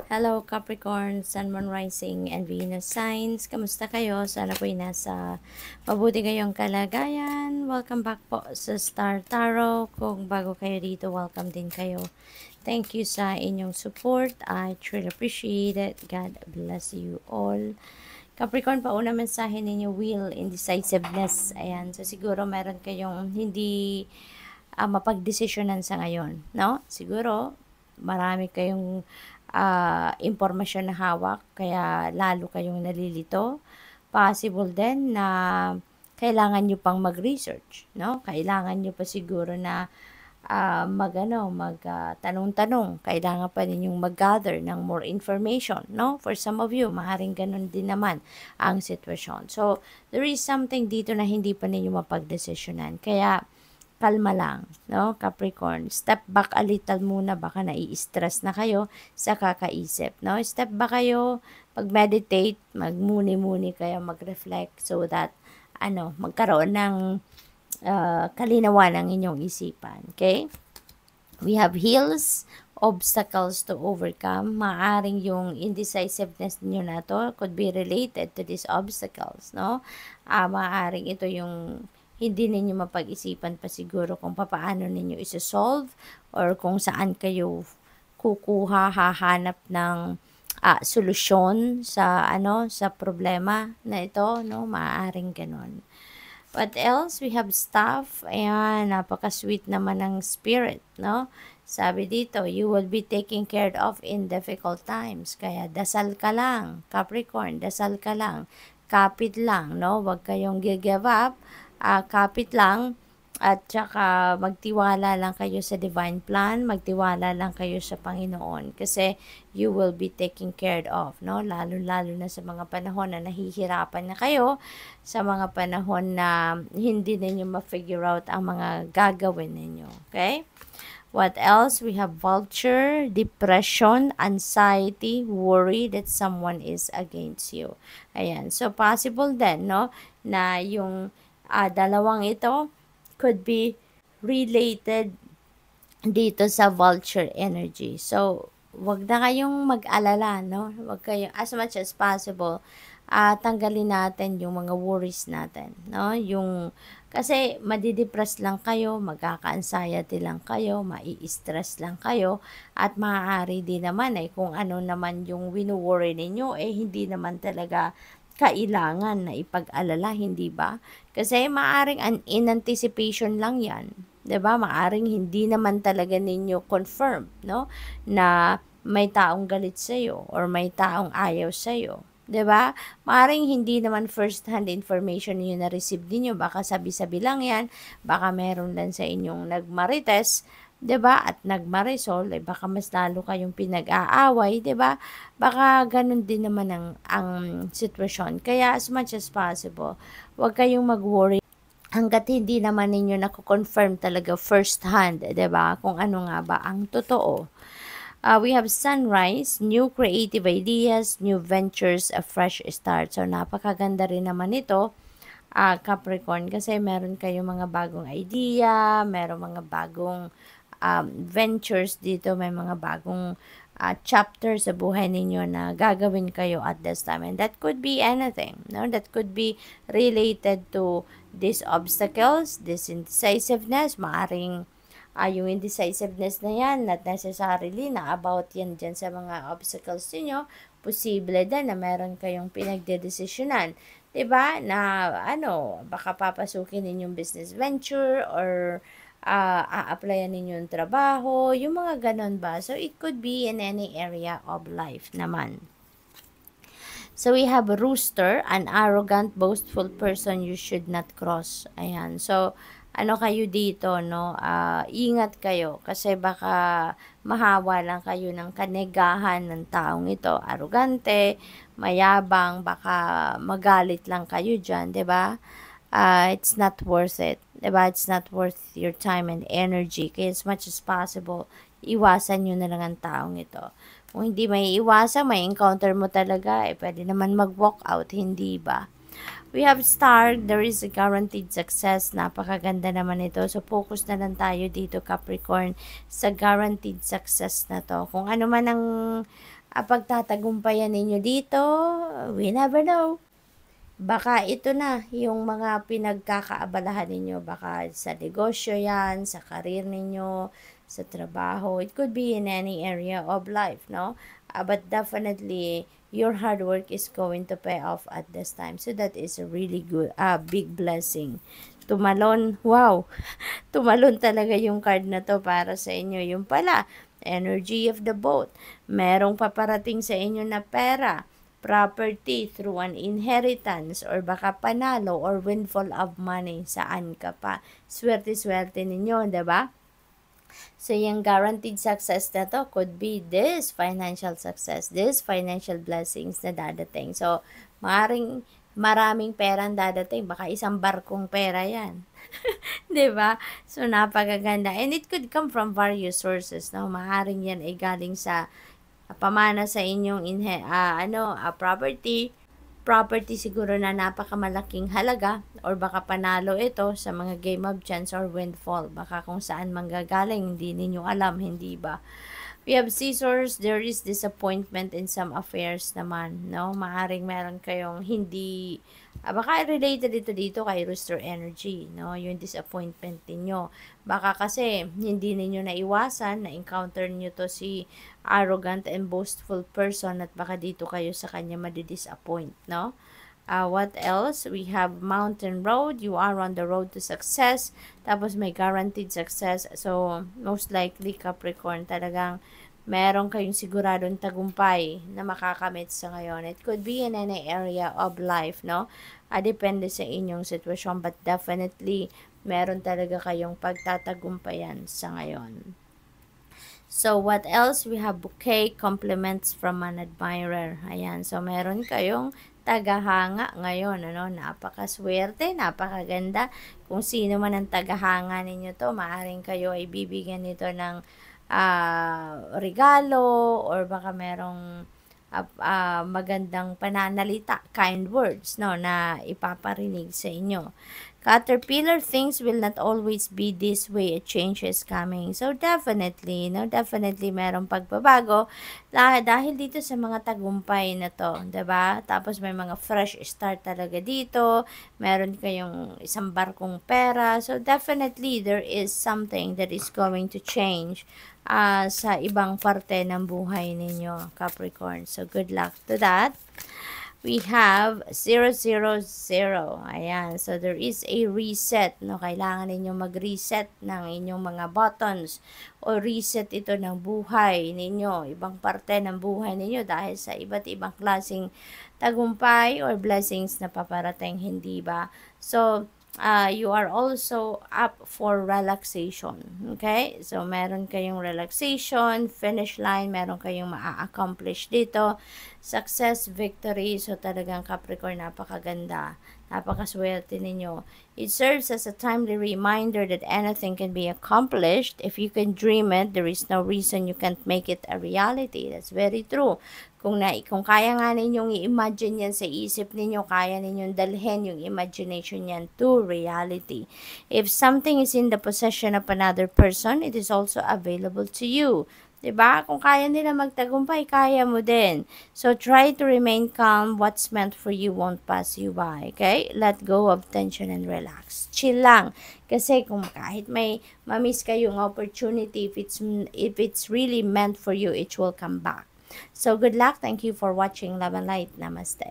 Hello Capricorn, Sun, Moon, Rising, and Venus signs. Kamusta kayo? Sana po'y nasa mabuti kayong kalagayan. Welcome back po sa Star Tarot. Kung bago kayo dito, welcome din kayo. Thank you sa inyong support. I truly appreciate it. God bless you all. Capricorn, pauna mensahe ninyo, will, indecisiveness. Ayan, so siguro meron kayong hindi mapagdesisyonan sa ngayon, no? Siguro marami kayong impormasyon na hawak, kaya lalo kayong nalilito. Possible din na kailangan nyo pang mag-research, no? Kailangan nyo pa siguro na tanong-tanong. Kailangan pa ninyong mag-gather ng more information, no? For some of you, maaaring ganun din naman ang sitwasyon. So, there is something dito na hindi pa ninyo mapagdesisyonan. Kaya, kalma lang, no? Capricorn, step back a little muna, baka nai-stress na kayo sa kakaisip, no? Step back kayo, pag-meditate, magmuni-muni kayo, mag-reflect so that, magkaroon ng kalinawan ng inyong isipan, okay? We have hills, obstacles to overcome. Maaring yung indecisiveness niyo na to could be related to these obstacles, no? Maaring ito yung hindi ninyo mapag-isipan pa siguro kung paano ninyo isa-solve or kung saan kayo hahanap ng solusyon sa sa problema na ito, no? Maaaring ganun. What else? We have staff. Ayan, napaka-sweet naman ng spirit, no? Sabi dito, you will be taken care of in difficult times. Kaya dasal ka lang, Capricorn, dasal ka lang. Kapit lang, no? Huwag kayong give up. Kapit lang at saka magtiwala lang kayo sa divine plan, magtiwala lang kayo sa Panginoon kasi you will be taken care of, no? Lalo na sa mga panahon na nahihirapan na kayo, sa mga panahon na hindi ninyo ma-figure out ang mga gagawin ninyo, okay? What else? We have vulture, depression, anxiety, worry that someone is against you. Ayan. So, possible din, no? Na yung dalawang ito could be related dito sa vulture energy. So, wag na kayong mag-alala, no? Wag kayong, as much as possible, tanggalin natin yung mga worries natin, no? Yung, kasi madidepress lang kayo, magkaka-anxiety lang kayo, mai-stress lang kayo, at maaari din naman kung ano naman yung wino-worry ninyo, hindi naman talaga kailangan na ipag-alala, hindi ba? Kasi maaring in anticipation lang yan. 'Di ba? Maaring hindi naman talaga ninyo confirm, no? Na may taong galit sa iyo or may taong ayaw sa iyo. 'Di ba? Maaring hindi naman first hand information niyo na receive niyo, baka sabi-sabi lang yan, baka meron lang sa inyong nagmarites, 'di ba? At nagmarisol, baka mas lalo kayong pinag-aaway, 'di ba? Baka ganun din naman ang sitwasyon. Kaya as much as possible, huwag kayong mag-worry hangga't hindi naman ninyo nako-confirm talaga first hand, 'di ba? Kung ano nga ba ang totoo. We have sunrise, new creative ideas, new ventures, a fresh start. So, napakaganda rin naman ito, Capricorn, kasi meron kayong mga bagong idea, meron mga bagong ventures dito, may mga bagong chapter sa buhay ninyo na gagawin kayo at this time. And that could be anything, no? That could be related to these obstacles, this indecisiveness, maaring yung indecisiveness na yan, not necessarily na about yan dyan sa mga obstacles niyo. Posible din na meron kayong pinagdedesisyonan, diba? Na baka papasukin ninyong business venture or a-applyan ninyong trabaho, yung mga ganon ba? So, it could be in any area of life naman. So, we have rooster, an arrogant, boastful person you should not cross. Ayan. So, kayo dito, no? Ingat kayo kasi baka mahawa lang kayo ng kanegahan ng taong ito. Arrogante, mayabang, baka magalit lang kayo dyan, 'di ba? It's not worth it, 'di ba? It's not worth your time and energy. Kaya as much as possible, iwasan nyo na lang ang taong ito. Kung hindi may iwasan, may encounter mo talaga, pwede naman mag-walk out, hindi ba? We have star, there is a guaranteed success. Napakaganda naman ito. So, focus na lang tayo dito, Capricorn, sa guaranteed success na to. Kung ano man ang pagtatagumpayan ninyo dito, we never know. Baka ito na yung mga pinagkakaabalahan ninyo. Baka sa negosyo yan, sa karir ninyo, sa trabaho. It could be in any area of life, no? But definitely, your hard work is going to pay off at this time. So that is a really good, big blessing. Tumalon, wow! Tumalon talaga yung card na to para sa inyo. Yung pala, energy of the boat. Merong paparating sa inyo na pera, property through an inheritance, or baka panalo or windfall of money. Saan ka pa? Swerte-swerte ninyo, diba? So, yung guaranteed success na to could be this financial success, this financial blessings na dadating. So, maraming perang dadating. Baka isang barkong pera yan. 'Di ba? So, napakaganda. And it could come from various sources, no? Maaaring yan ay galing sa pamana sa inyong property siguro na napakamalaking halaga, or baka panalo ito sa mga game of chance or windfall. Baka kung saan manggagaling, hindi ninyo alam, hindi ba? We have scissors, there is disappointment in some affairs naman, no? Maaring meron kayong hindi, baka related dito kay Rooster Energy, no? Yung disappointment niyo. Baka kasi hindi niyo naiwasan, na-encounter niyo to si arrogant and boastful person, at baka dito kayo sa kanya madidisappoint, no? What else? We have mountain road. You are on the road to success. Tapos may guaranteed success. So, most likely Capricorn, talagang meron kayong siguradong tagumpay na makakamit sa ngayon. It could be in any area of life, no? Depende sa inyong sitwasyon, but definitely meron talaga kayong pagtatagumpayan sa ngayon. So, what else? We have bouquet, compliments from an admirer. Ayan. So, meron kayong tagahanga ngayon, ano? Napakaswerte, napakaganda. Kung sino man ang tagahanga ninyo to, maaaring kayo ay bibigyan nito ng regalo, or baka merong magandang pananalita, kind words, no, na ipaparinig sa inyo. Caterpillar, things will not always be this way. A change is coming. So, definitely, no? Definitely, merong pagbabago. Dahil dito sa mga tagumpay na to, diba? Tapos, may mga fresh start talaga dito. Meron kayong isang barkong pera. So, definitely, there is something that is going to change sa ibang parte ng buhay ninyo, Capricorn. So, good luck to that. We have 000. Ayan. So, there is a reset. No? Kailangan ninyo mag-reset ng inyong mga buttons, o reset ito ng buhay ninyo, ibang parte ng buhay ninyo, dahil sa iba't ibang klaseng tagumpay or blessings na paparating, hindi ba? So, you are also up for relaxation. Okay? So, meron kayong relaxation, finish line, meron kayong ma-accomplish dito. Success, victory. So, talagang Capricorn, napakaganda. Napakaswerte ninyo. It serves as a timely reminder that anything can be accomplished. If you can dream it, there is no reason you can't make it a reality. That's very true. Kung kaya nga ninyong i-imagine yan sa isip ninyo, kaya ninyong dalhin yung imagination yan to reality. If something is in the possession of another person, it is also available to you. Diba? Kung kaya nila magtagumpay, kaya mo din. So, try to remain calm. What's meant for you won't pass you by. Okay? Let go of tension and relax. Chill lang. Kasi kung kahit may mamiss kayong opportunity, if it's really meant for you, it will come back. So, good luck. Thank you for watching Love and Light. Namaste.